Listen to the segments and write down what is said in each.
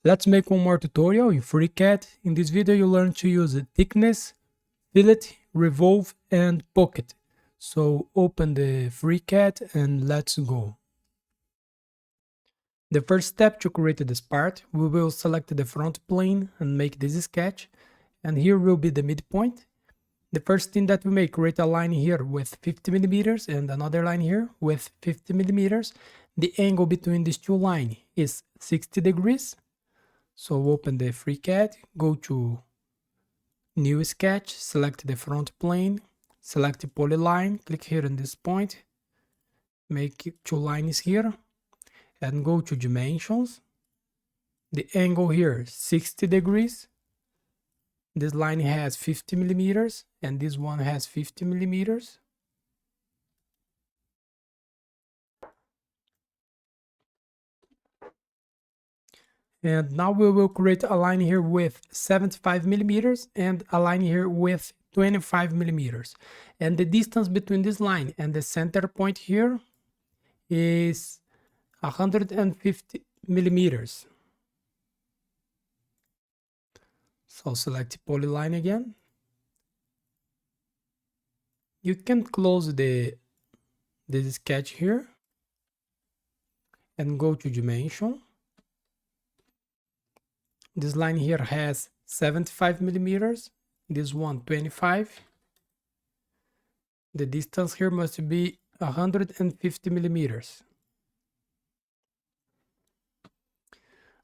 Let's make one more tutorial in FreeCAD. In this video you learn to use thickness, fillet, revolve and pocket. So open the FreeCAD and let's go. The first step to create this part, we will select the front plane and make this sketch. And here will be the midpoint. The first thing that we make, create a line here with 50 millimeters and another line here with 50 millimeters. The angle between these two lines is 60 degrees. So open the FreeCAD, go to New Sketch, select the front plane, select the polyline, click here on this point, make two lines here, and go to Dimensions. The angle here is 60 degrees. This line has 50 millimeters and this one has 50 millimeters. And now we will create a line here with 75 millimeters and a line here with 25 millimeters. And the distance between this line and the center point here is 150 millimeters. So select polyline again. You can close this sketch here and go to Dimension. This line here has 75 millimeters, this one 25. The distance here must be 150 millimeters.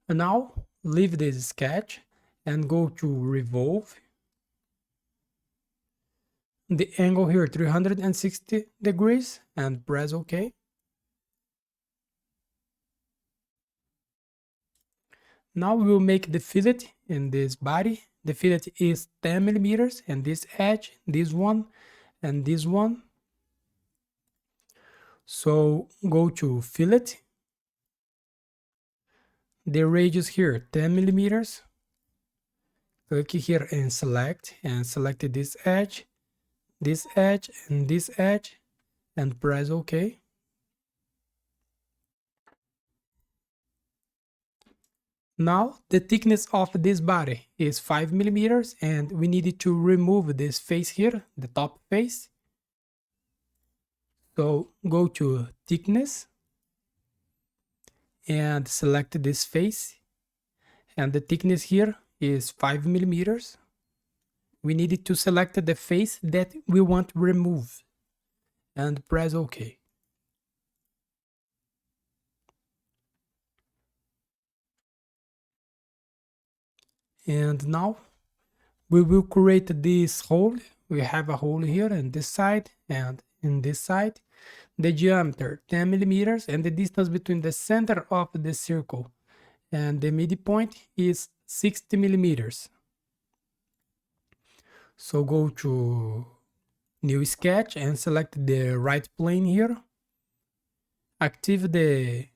And now leave this sketch and go to Revolve. The angle here 360 degrees and press OK. Now we will make the fillet in this body. The fillet is 10 millimeters and this edge, this one and this one. So go to fillet. The radius here 10 millimeters. Click here and select this edge and this edge and press OK. Now the thickness of this body is 5 millimeters and we needed to remove this face here, the top face. So go to thickness and select this face, and the thickness here is 5 millimeters. We needed to select the face that we want to remove and press OK. And now we will create this hole. We have a hole here on this side and in this side. The diameter 10 millimeters and the distance between the center of the circle and the midpoint is 60 millimeters. So go to New Sketch and select the right plane here. Active the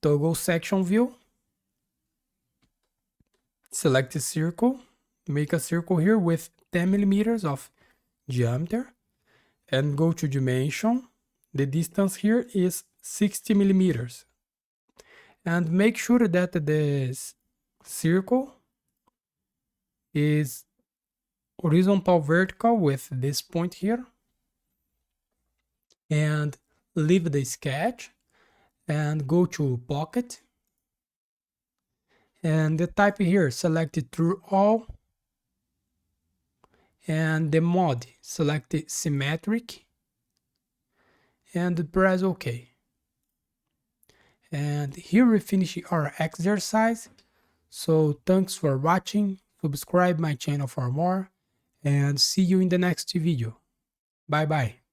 toggle section view. Select the circle. Make a circle here with 10 millimeters of diameter and go to Dimension. The distance here is 60 millimeters. And make sure that this circle is horizontal vertical with this point here. And leave the sketch and go to Pocket. And the type here, select it through all. And the mod, select it symmetric. And press OK. And here we finish our exercise. So thanks for watching. Subscribe my channel for more. And see you in the next video. Bye bye.